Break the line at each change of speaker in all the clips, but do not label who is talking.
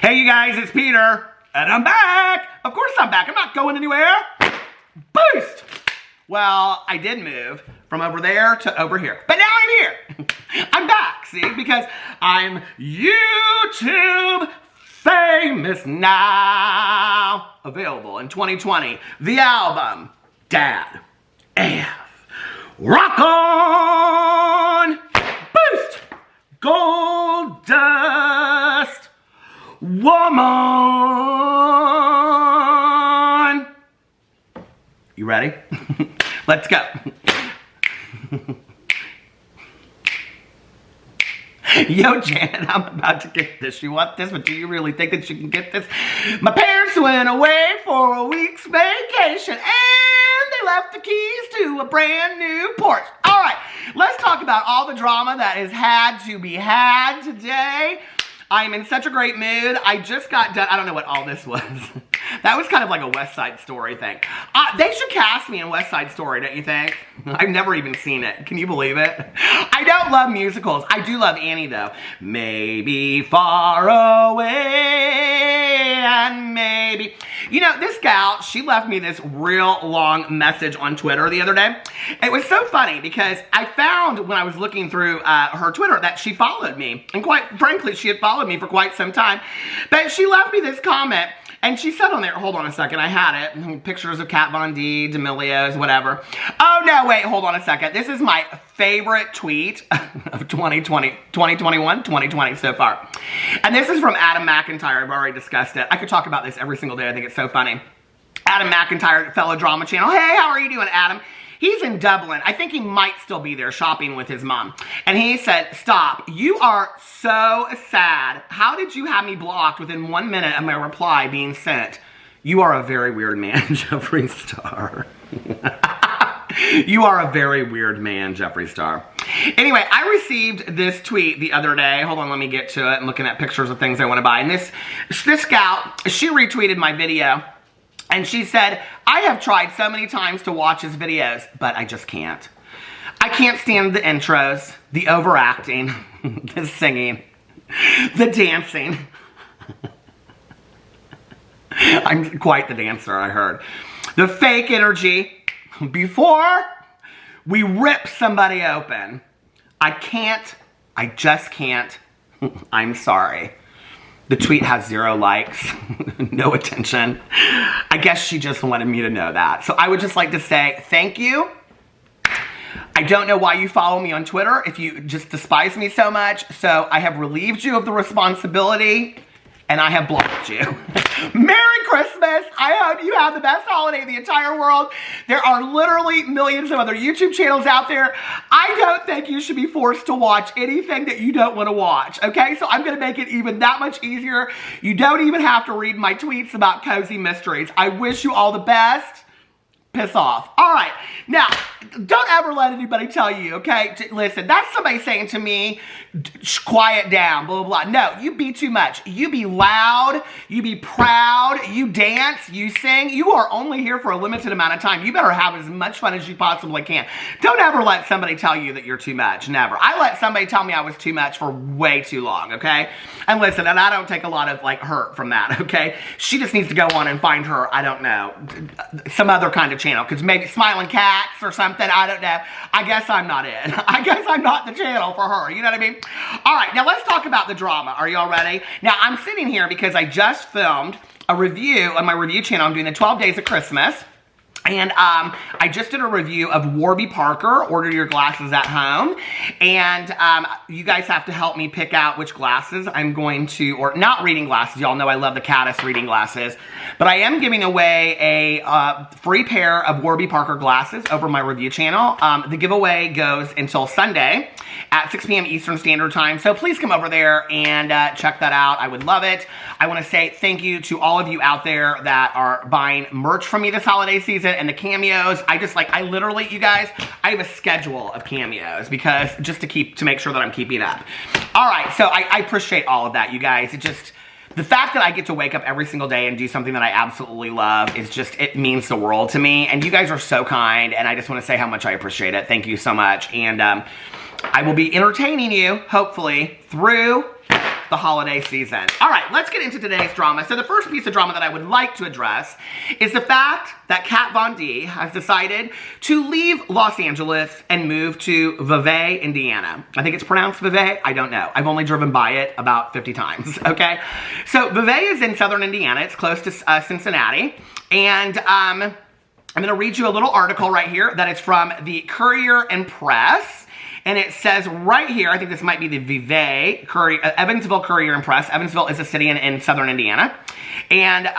Hey you guys, it's Peter, and I'm back. Of course I'm back. I'm not going anywhere. Boost! Well, I did move from over there to over here, but now I'm here. I'm back, see, because I'm YouTube famous now. Available in 2020. The album, Dad AF. Rock on! Boost! Gold Dust Woman. You ready? Let's go. Yo, Janet, I'm about to get this. You want this, but do you really think that you can get this? My parents went away for a week's vacation, and they left the keys to a brand new Porsche. All right, let's talk about all the drama that has had to be had today. I'm in such a great mood. I just got done. I don't know what all this was. That was kind of like a West Side Story thing. They should cast me in West Side Story, don't you think? I've never even seen it. Can you believe it? I don't love musicals. I do love Annie, though. Maybe far away and maybe... You know, this gal, she left me this real long message on Twitter the other day. It was so funny because I found when I was looking through her Twitter that she followed me. And quite frankly, she had followed me for quite some time. But she left me this comment. And she said on there, hold on a second, I had it. Pictures of Kat Von D, D'Amelios, whatever. Oh no, wait, hold on a second. This is my favorite tweet of 2020 so far. And this is from Adam McIntyre. I've already discussed it. I could talk about this every single day. I think it's so funny. Adam McIntyre, fellow drama channel. Hey, how are you doing, Adam? He's in Dublin. I think he might still be there shopping with his mom. And he said, stop, you are so sad. How did you have me blocked within 1 minute of my reply being sent? You are a very weird man, Jeffree Star. You are a very weird man, Jeffree Star. Anyway, I received this tweet the other day. Hold on, let me get to it. I'm looking at pictures of things I want to buy. And this gal, she retweeted my video. And she said, I have tried so many times to watch his videos, but I just can't. I can't stand the intros, the overacting, the singing, the dancing. I'm quite the dancer, I heard. The fake energy. Before we rip somebody open, I just can't. I'm sorry. The tweet has 0 likes, no attention. I guess she just wanted me to know that. So I would just like to say thank you. I don't know why you follow me on Twitter if you just despise me so much. So I have relieved you of the responsibility and I have blocked you. Merry Christmas. I hope you have the best holiday in the entire world. There are literally millions of other YouTube channels out there. I don't think you should be forced to watch anything that you don't want to watch, okay? So I'm going to make it even that much easier. You don't even have to read my tweets about cozy mysteries. I wish you all the best. Piss off. All right. Now, don't ever let anybody tell you, okay? Listen, that's somebody saying to me, quiet down, blah, blah, blah. No, you be too much. You be loud. You be proud. You dance. You sing. You are only here for a limited amount of time. You better have as much fun as you possibly can. Don't ever let somebody tell you that you're too much. Never. I let somebody tell me I was too much for way too long, okay? And listen, and I don't take a lot of, like, hurt from that, okay? She just needs to go on and find her, I don't know, some other kind of channel, because maybe Smiling Cats or something, I don't know. I guess I'm not in. I guess I'm not the channel for her, you know what I mean? All right, now let's talk about the drama. Are y'all ready? Now, I'm sitting here because I just filmed a review on my review channel. I'm doing the 12 Days of Christmas. And I just did a review of Warby Parker, Order Your Glasses at Home. And you guys have to help me pick out which glasses I'm going to, or not reading glasses. Y'all know I love the Caddis reading glasses. But I am giving away a free pair of Warby Parker glasses over my review channel. The giveaway goes until Sunday at 6 p.m. Eastern Standard Time. So please come over there and check that out. I would love it. I want to say thank you to all of you out there that are buying merch from me this holiday season. And the cameos, I literally, you guys, I have a schedule of cameos because just to make sure that I'm keeping up. All right, so I appreciate all of that, you guys. The fact that I get to wake up every single day and do something that I absolutely love is just, it means the world to me. And you guys are so kind, and I just want to say how much I appreciate it. Thank you so much. And I will be entertaining you, hopefully, through the holiday season. All right, let's get into today's drama. So the first piece of drama that I would like to address is the fact that Kat Von D has decided to leave Los Angeles and move to Vevey, Indiana. I think it's pronounced Vevey. I don't know. I've only driven by it about 50 times, okay? So Vevey is in southern Indiana. It's close to Cincinnati. And I'm going to read you a little article right here that is from the Courier and Press. And it says right here, I think this might be the Vevey, Evansville Courier and Press. Evansville is a city in southern Indiana. And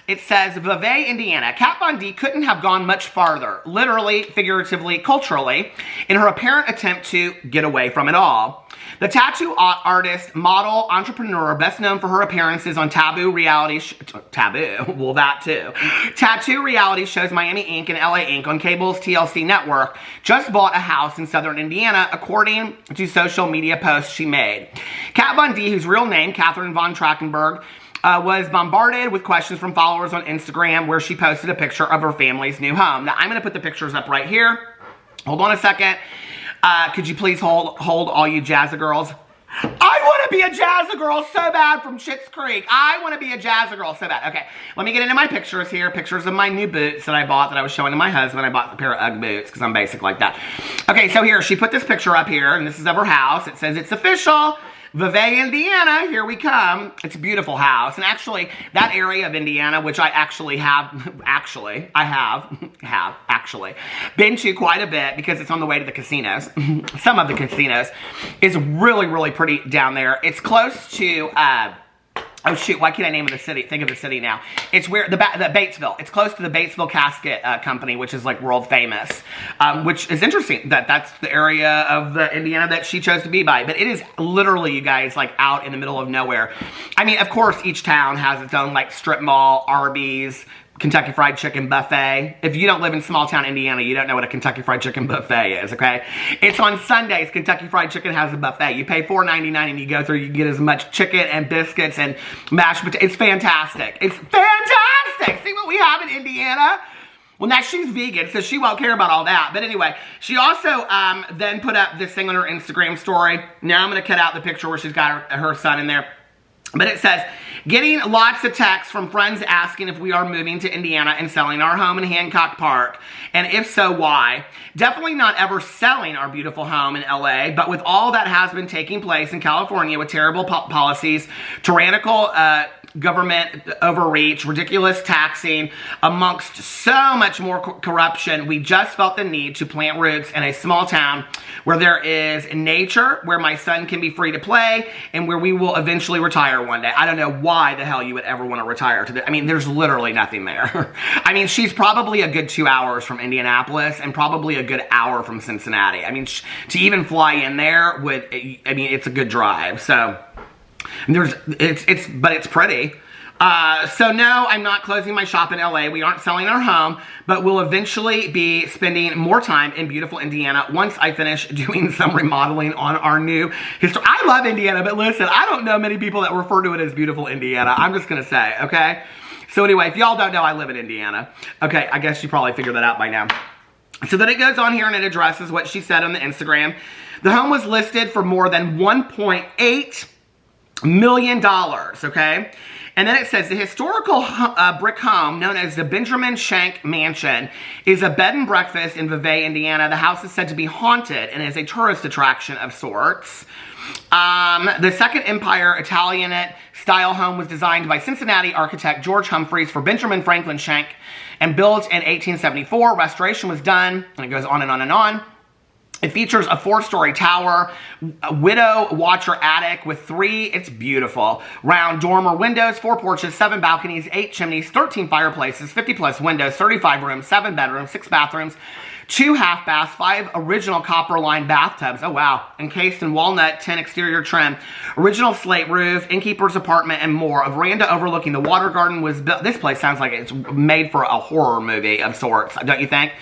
it says, Vevey, Indiana. Kat Von D couldn't have gone much farther, literally, figuratively, culturally, in her apparent attempt to get away from it all. The tattoo artist, model, entrepreneur, best known for her appearances on Tattoo reality shows Miami Ink and LA Ink on cable's TLC network, just bought a house in southern Indiana, according to social media posts she made. Kat Von D, whose real name, Catherine von Trachtenberg, was bombarded with questions from followers on Instagram, where she posted a picture of her family's new home. Now, I'm going to put the pictures up right here. Hold on a second. Could you please hold all you Jazza girls? I want to be a Jazza girl so bad from Schitt's Creek. I want to be a Jazza girl so bad. Okay, let me get into my pictures here. Pictures of my new boots that I bought that I was showing to my husband. I bought a pair of Ugg boots because I'm basic like that. Okay, so here, she put this picture up here, and this is of her house. It says it's official. Vevey, Indiana, here we come. It's a beautiful house. And actually, that area of Indiana, which I actually have been to quite a bit because it's on the way to the casinos. Some of the casinos is really, really pretty down there. It's close to, oh shoot, why can't I name the city? Think of the city now. It's where, the Batesville. It's close to the Batesville Casket Company, which is like world famous. Which is interesting that that's the area of the Indiana that she chose to be by. But it is literally, you guys, like out in the middle of nowhere. I mean, of course, each town has its own like strip mall, Arby's, Kentucky Fried Chicken buffet. If you don't live in small town Indiana, you don't know what a Kentucky Fried Chicken buffet is, okay? It's on Sundays. Kentucky Fried Chicken has a buffet. You pay $4.99 and you go through, you get as much chicken and biscuits and mashed potatoes. It's fantastic. It's fantastic. See what we have in Indiana? Well, now she's vegan, so she won't care about all that. But anyway, she also then put up this thing on her Instagram story. Now I'm going to cut out the picture where she's got her son in there. But it says, getting lots of texts from friends asking if we are moving to Indiana and selling our home in Hancock Park. And if so, why? Definitely not ever selling our beautiful home in LA, but with all that has been taking place in California with terrible policies, tyrannical government overreach, ridiculous taxing, amongst so much more corruption, we just felt the need to plant roots in a small town where there is nature, where my son can be free to play, and where we will eventually retire one day. I don't know why the hell you would ever want to retire to I mean, there's literally nothing there. I mean, she's probably a good 2 hours from Indianapolis and probably a good hour from Cincinnati. I mean, to even fly in there would, I mean, it's a good drive. So but it's pretty. So no, I'm not closing my shop in LA. We aren't selling our home, but we'll eventually be spending more time in beautiful Indiana once I finish doing some remodeling on our new history. I love Indiana, but listen, I don't know many people that refer to it as beautiful Indiana. I'm just gonna say, okay? So anyway, if y'all don't know, I live in Indiana. Okay, I guess you probably figured that out by now. So then it goes on here and it addresses what she said on the Instagram. The home was listed for more than $1.8 million, okay? And then it says, the historical brick home, known as the Benjamin Schenck Mansion, is a bed and breakfast in Vevey, Indiana. The house is said to be haunted and is a tourist attraction of sorts. The Second Empire Italianate-style home was designed by Cincinnati architect George Humphreys for Benjamin Franklin Schenck and built in 1874. Restoration was done, and it goes on and on and on. It features a 4-story tower, a widow watcher attic with 3, it's beautiful, round dormer windows, 4 porches, 7 balconies, 8 chimneys, 13 fireplaces, 50 plus windows, 35 rooms, 7 bedrooms, 6 bathrooms, 2 half baths, 5 original copper lined bathtubs. Oh wow. Encased in walnut tin exterior trim, original slate roof, innkeeper's apartment, and more. A veranda overlooking the water garden was built. This place sounds like it's made for a horror movie of sorts, don't you think?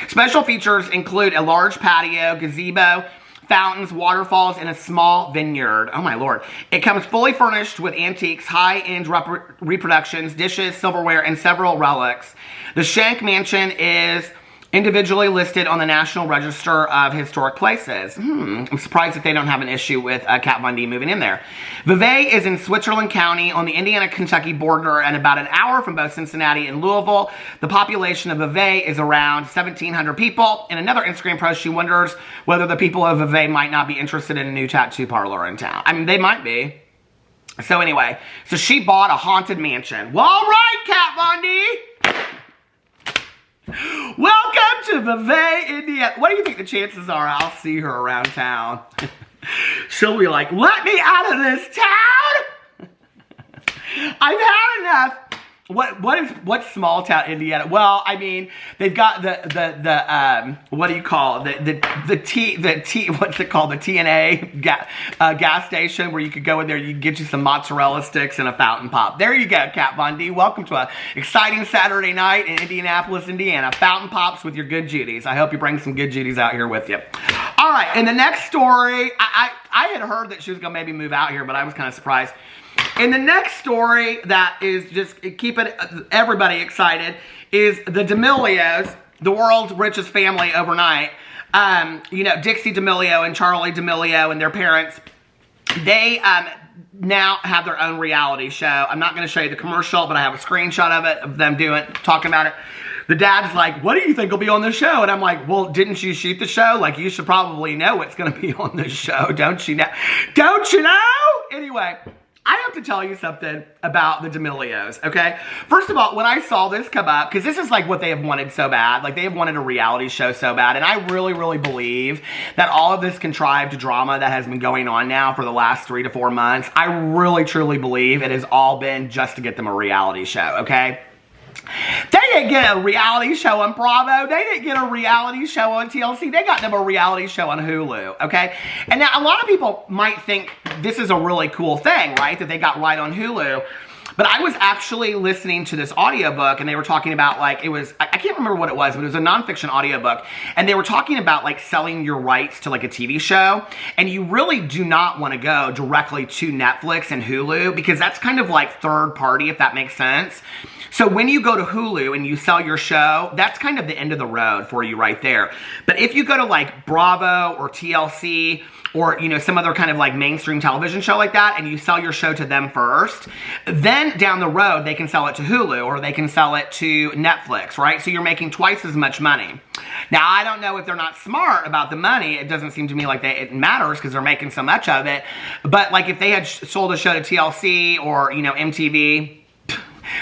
Special features include a large patio, gazebo, fountains, waterfalls, and a small vineyard. Oh my lord. It comes fully furnished with antiques, high-end reproductions, dishes, silverware, and several relics. The Schenck Mansion is individually listed on the National Register of Historic Places. I'm surprised that they don't have an issue with Kat Von D moving in there. Vevey is in Switzerland County on the Indiana-Kentucky border and about an hour from both Cincinnati and Louisville. The population of Vevey is around 1,700 people. In another Instagram post, she wonders whether the people of Vevey might not be interested in a new tattoo parlor in town. I mean, they might be. So anyway, so she bought a haunted mansion. Well, all right, Kat Von D. Welcome to Vevey, Indiana. What do you think the chances are I'll see her around town? She'll be like, let me out of this town. I've had enough. What's small town Indiana? Well, I mean, they've got the what do you call it? The T what's it called? The TNA gas station where you could go in there, you can get you some mozzarella sticks and a fountain pop. There you go, Kat Von D. Welcome to an exciting Saturday night in Indianapolis, Indiana. Fountain pops with your good Judies. I hope you bring some good Judies out here with you. All right, in the next story, I had heard that she was gonna maybe move out here, but I was kind of surprised. And the next story that is just keeping everybody excited is the D'Amelios, the world's richest family overnight. You know, Dixie D'Amelio and Charlie D'Amelio and their parents, they now have their own reality show. I'm not going to show you the commercial, but I have a screenshot of it, of them talking about it. The dad's like, what do you think will be on the show? And I'm like, well, didn't you shoot the show? Like, you should probably know what's going to be on the show, don't you know? Don't you know? Anyway, I have to tell you something about the D'Amelios, okay? First of all, when I saw this come up, because this is like what they have wanted so bad, like they have wanted a reality show so bad, and I really, really believe that all of this contrived drama that has been going on now for the last 3 to 4 months, I really, truly believe it has all been just to get them a reality show, okay? They didn't get a reality show on Bravo. They didn't get a reality show on TLC. They got them a reality show on Hulu, okay? And now a lot of people might think this is a really cool thing, right? That they got right on Hulu. But I was actually listening to this audiobook, and they were talking about, like, it was, I can't remember what it was, but it was a nonfiction audiobook, and they were talking about, like, selling your rights to, like, a TV show, and you really do not want to go directly to Netflix and Hulu, because that's kind of like third party, if that makes sense. So when you go to Hulu and you sell your show, that's kind of the end of the road for you right there. But if you go to, like, Bravo or TLC, or, you know, some other kind of like mainstream television show like that, and you sell your show to them first, then down the road, they can sell it to Hulu, or they can sell it to Netflix, right? So you're making twice as much money. Now, I don't know if they're not smart about the money. It doesn't seem to me like it matters because they're making so much of it. But, like, if they had sold a show to TLC or, you know, MTV,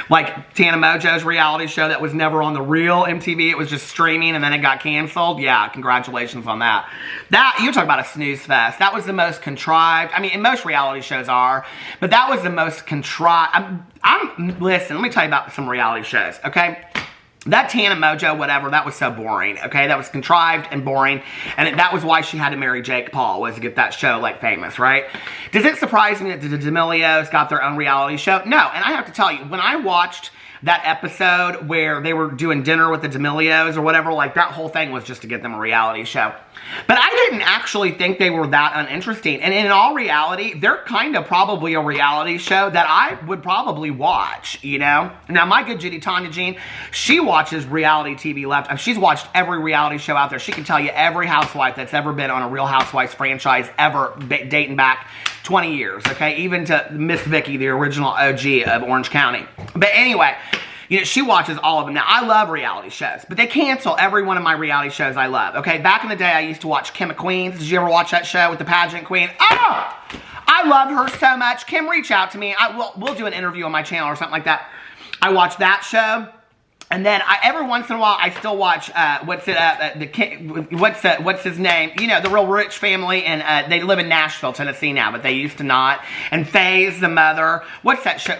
like Tana Mojo's reality show that was never on the real MTV, it was just streaming and then it got canceled. Yeah, congratulations on that. That, you're talking about a snooze fest. That was the most contrived. I mean, and most reality shows are, but that was the most contrived. Listen, let me tell you about some reality shows, okay? That Tana Mojo, whatever, that was so boring, okay? That was contrived and boring, and that was why she had to marry Jake Paul, was to get that show, like, famous, right? Does it surprise me that the D'Amelios got their own reality show? No, and I have to tell you, when I watched that episode where they were doing dinner with the D'Amelios or whatever, like, that whole thing was just to get them a reality show. But I didn't actually think they were that uninteresting. And in all reality, they're kind of probably a reality show that I would probably watch, you know? Now, my good Judy Tanya Jean, she watches reality TV left. She's watched every reality show out there. She can tell you every housewife that's ever been on a Real Housewives franchise ever, dating back 20 years, okay? Even to Miss Vicky, the original OG of Orange County. But anyway, you know, she watches all of them. Now, I love reality shows, but they cancel every one of my reality shows I love, okay? Back in the day, I used to watch Kim of Queens. Did you ever watch that show with the pageant queen? Oh! I love her so much. Kim, reach out to me. We'll do an interview on my channel or something like that. I watch that show. And then every once in a while, I still watch, what's his name? You know, the real rich family, and they live in Nashville, Tennessee now, but they used to not. And Faye's the mother. What's that show?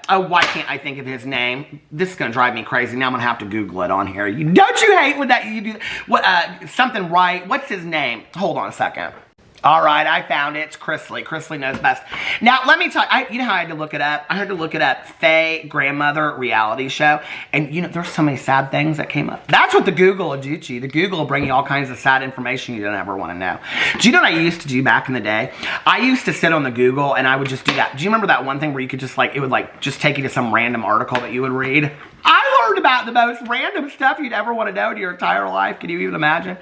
Oh, why can't I think of his name? This is going to drive me crazy. Now I'm going to have to Google it on here. Don't you hate when that you do? Something right. What's his name? Hold on a second. All right, I found it. It's Chrisley. Chrisley knows best. Now, let me tell you, you know how I had to look it up? I had to look it up. Faye grandmother reality show. And, you know, there's so many sad things that came up. That's what the Google will do to you. The Google will bring you all kinds of sad information you don't ever want to know. Do you know what I used to do back in the day? I used to sit on the Google and I would just do that. Do you remember that one thing where you could just, like, it would, like, just take you to some random article that you would read? I learned about the most random stuff you'd ever want to know in your entire life. Can you even imagine?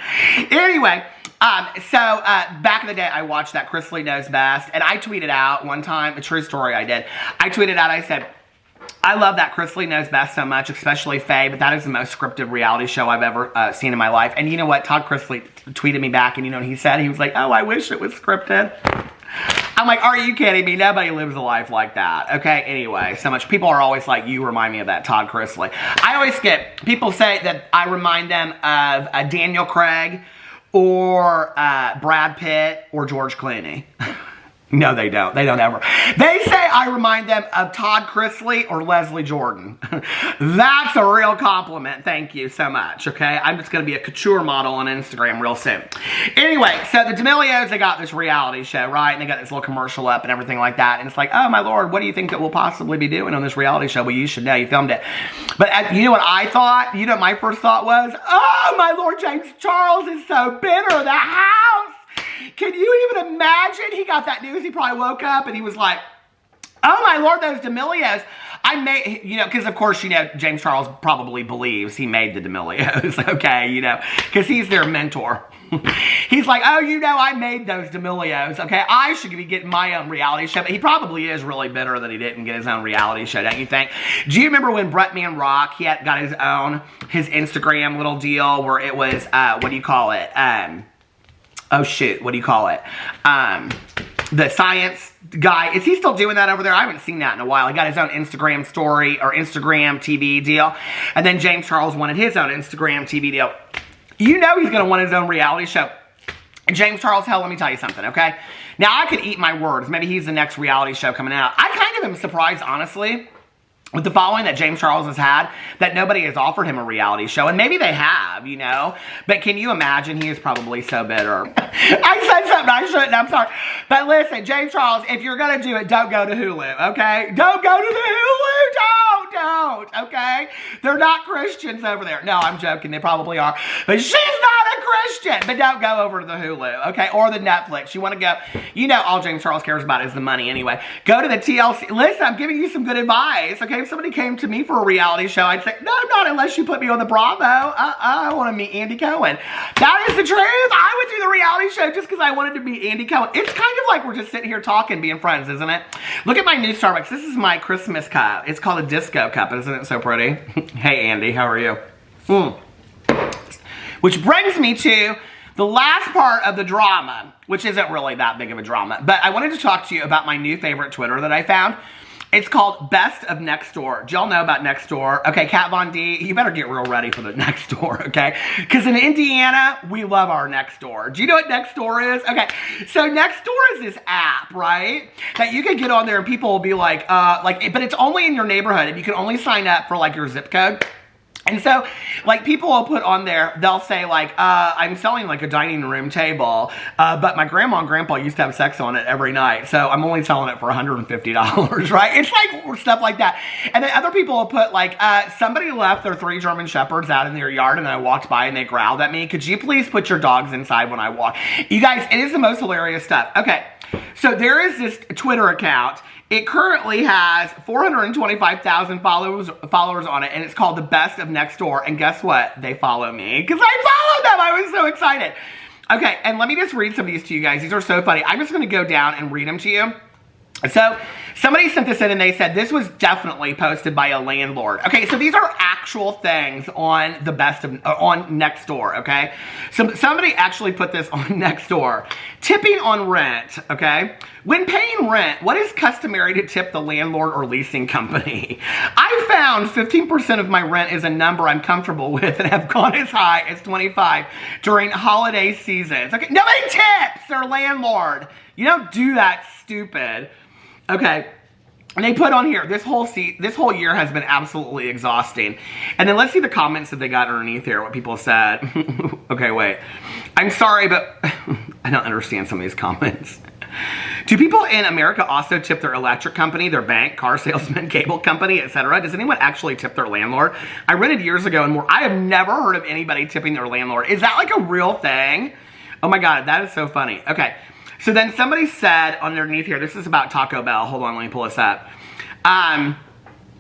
Anyway, back in the day, I watched that Chris Lee Knows Best, and I tweeted out one time, a true story I did. I tweeted out, I said, I love that Chris Lee Knows Best so much, especially Faye, but that is the most scripted reality show I've ever seen in my life. And you know what? Todd Chrisley tweeted me back, and you know what he said? He was like, oh, I wish it was scripted. I'm like, are you kidding me? Nobody lives a life like that. Okay, anyway, so much. People are always like, you remind me of that Todd Chrisley. I always get, people say that I remind them of Daniel Craig or Brad Pitt or George Clooney. No, they don't. They don't ever. They say I remind them of Todd Chrisley or Leslie Jordan. That's a real compliment. Thank you so much, okay? I'm just going to be a couture model on Instagram real soon. Anyway, so the D'Amelios, they got this reality show, right? And they got this little commercial up and everything like that. And it's like, oh, my Lord, what do you think that we'll possibly be doing on this reality show? Well, you should know. You filmed it. But you know what I thought? You know what my first thought was? Oh, my Lord, James Charles is so bitter. The house. Can you even imagine? He got that news. He probably woke up and he was like, oh my Lord, those D'Amelios. I made, you know, because of course, you know, James Charles probably believes he made the D'Amelios, okay, you know, because he's their mentor. He's like, oh, you know, I made those D'Amelios, okay? I should be getting my own reality show. But he probably is really bitter that he didn't get his own reality show, don't you think? Do you remember when Brett Man Rock, he had got his Instagram little deal where it was, what do you call it? Oh shoot, what do you call it? The science guy, is he still doing that over there? I haven't seen that in a while. He got his own Instagram story or Instagram TV deal. And then James Charles wanted his own Instagram TV deal. You know he's going to want his own reality show. And James Charles, hell, let me tell you something, okay? Now, I could eat my words. Maybe he's the next reality show coming out. I kind of am surprised, honestly, with the following that James Charles has had, that nobody has offered him a reality show. And maybe they have, you know. But can you imagine? He is probably so bitter. I said something I shouldn't. I'm sorry. But listen, James Charles, if you're going to do it, don't go to Hulu, okay? Don't go to the Hulu. Don't, okay? They're not Christians over there. No, I'm joking. They probably are. But she's not a Christian. But don't go over to the Hulu, okay? Or the Netflix. You want to go, you know, all James Charles cares about is the money anyway. Go to the TLC. Listen, I'm giving you some good advice, okay? If somebody came to me for a reality show, I'd say, no, not unless you put me on the Bravo. I want to meet Andy Cohen. That is the truth. I would do the reality show just because I wanted to meet Andy Cohen. It's kind of like we're just sitting here talking, being friends, isn't it? Look at my new Starbucks. This is my Christmas cup. It's called a disco cup. Isn't it so pretty? Hey, Andy. How are you? Which brings me to the last part of the drama, which isn't really that big of a drama. But I wanted to talk to you about my new favorite Twitter that I found. It's called Best of Nextdoor. Do y'all know about Nextdoor? Okay, Kat Von D, you better get real ready for the Nextdoor, okay? Because in Indiana, we love our Nextdoor. Do you know what Nextdoor is? Okay, so Nextdoor is this app, right? That you can get on there and people will be like, but it's only in your neighborhood and you can only sign up for like your zip code. And so, like, people will put on there, they'll say, like, I'm selling, like, a dining room table, but my grandma and grandpa used to have sex on it every night, so I'm only selling it for $150, right? It's like stuff like that. And then other people will put, like, somebody left their 3 German Shepherds out in their yard, and I walked by and they growled at me. Could you please put your dogs inside when I walk? You guys, it is the most hilarious stuff. Okay, so there is this Twitter account. It currently has 425,000 followers on it, and it's called The Best of Nextdoor. And guess what? They follow me because I followed them. I was so excited. Okay, and let me just read some of these to you guys. These are so funny. I'm just going to go down and read them to you. So, somebody sent this in and they said this was definitely posted by a landlord. Okay, so these are actual things on the best of, on Nextdoor, okay? So, somebody actually put this on Nextdoor. Tipping on rent, okay? When paying rent, what is customary to tip the landlord or leasing company? I found 15% of my rent is a number I'm comfortable with and have gone as high as 25 during holiday seasons. Okay, nobody tips their landlord. You don't do that, stupid. Okay, and they put on here, this whole year has been absolutely exhausting. And then let's see the comments that they got underneath here, what people said. Okay, wait. I'm sorry, but I don't understand some of these comments. Do people in America also tip their electric company, their bank, car salesman, cable company, etc.? Does anyone actually tip their landlord? I rented years ago and more. I have never heard of anybody tipping their landlord. Is that like a real thing? Oh my God, that is so funny. Okay. So then somebody said underneath here, this is about Taco Bell. Hold on, let me pull this up.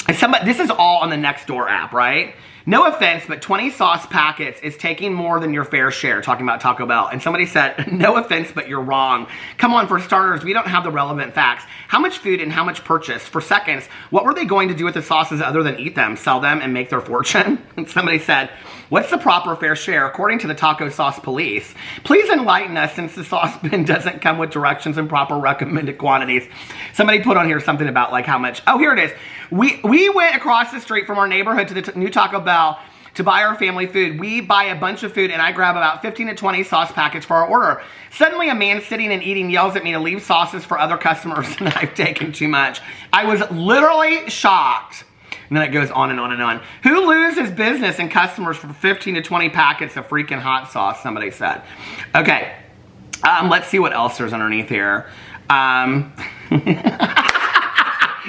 It And this is all on the Nextdoor app, right? No offense, but 20 sauce packets is taking more than your fair share, talking about Taco Bell. And somebody said, no offense, but you're wrong. Come on, for starters, we don't have the relevant facts. How much food and how much purchased? For seconds, what were they going to do with the sauces other than eat them, sell them, and make their fortune? And somebody said, what's the proper fair share according to the taco sauce police? Please enlighten us, since the sauce bin doesn't come with directions and proper recommended quantities. Somebody put on here something about like how much. Oh, here it is. We went across the street from our neighborhood to the new Taco Bell to buy our family food. We buy a bunch of food and I grab about 15 to 20 sauce packets for our order. Suddenly a man sitting and eating yells at me to leave sauces for other customers and I've taken too much. I was literally shocked. And then it goes on and on and on. Who loses business and customers for 15 to 20 packets of freaking hot sauce, somebody said. Okay, let's see what else there's underneath here.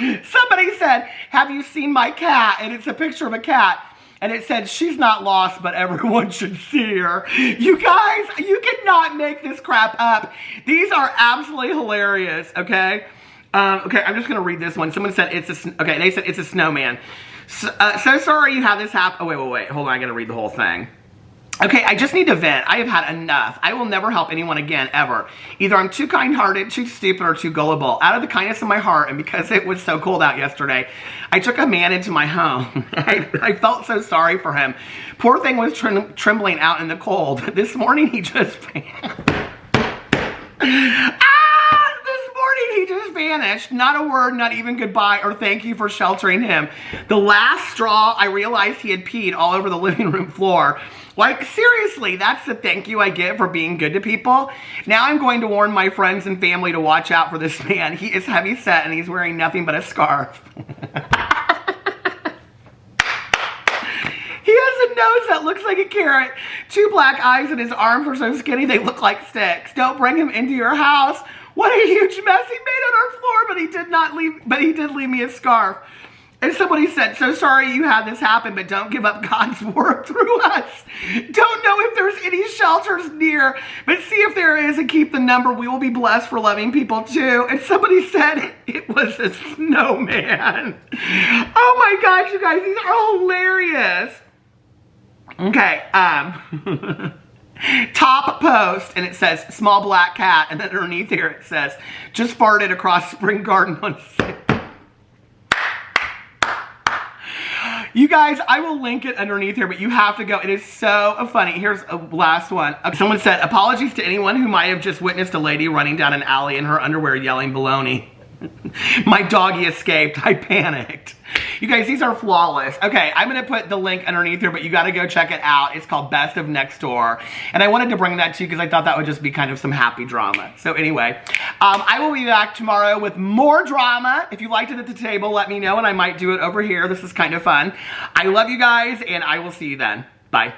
Somebody said, have you seen my cat? And it's a picture of a cat. And it said, she's not lost, but everyone should see her. You guys, you cannot make this crap up. These are absolutely hilarious, okay? Okay, I'm just gonna read this one. Someone said they said it's a snowman. So sorry you had this happen. Oh, wait, hold on, I gotta read the whole thing. Okay, I just need to vent. I have had enough. I will never help anyone again, ever. Either I'm too kind-hearted, too stupid, or too gullible. Out of the kindness of my heart, and because it was so cold out yesterday, I took a man into my home. I felt so sorry for him. Poor thing was trembling out in the cold. This morning, he just vanished. Not a word, not even goodbye or thank you for sheltering him. The last straw, I realized he had peed all over the living room floor. Like, seriously, that's the thank you I get for being good to people? Now I'm going to warn my friends and family to watch out for this man. He is heavy set and he's wearing nothing but a scarf. He has a nose that looks like a carrot, 2 black eyes, and his arms are so skinny they look like sticks. Don't bring him into your house. What a huge mess he made on our floor, but he did leave me a scarf. And somebody said, so sorry you had this happen, but don't give up God's work through us. Don't know if there's any shelters near, but see if there is and keep the number. We will be blessed for loving people too. And somebody said it was a snowman. Oh my gosh, you guys, these are hilarious. Okay, top post, and it says, small black cat, and then underneath here it says, just farted across Spring Garden on 6. You guys, I will link it underneath here, but you have to go. It is so funny. Here's a last one. Someone said, apologies to anyone who might have just witnessed a lady running down an alley in her underwear yelling baloney. My doggy escaped. I panicked. You guys, these are flawless. Okay, I'm going to put the link underneath here, but you got to go check it out. It's called Best of Nextdoor. And I wanted to bring that to you because I thought that would just be kind of some happy drama. So anyway, I will be back tomorrow with more drama. If you liked it at the table, let me know, and I might do it over here. This is kind of fun. I love you guys, and I will see you then. Bye.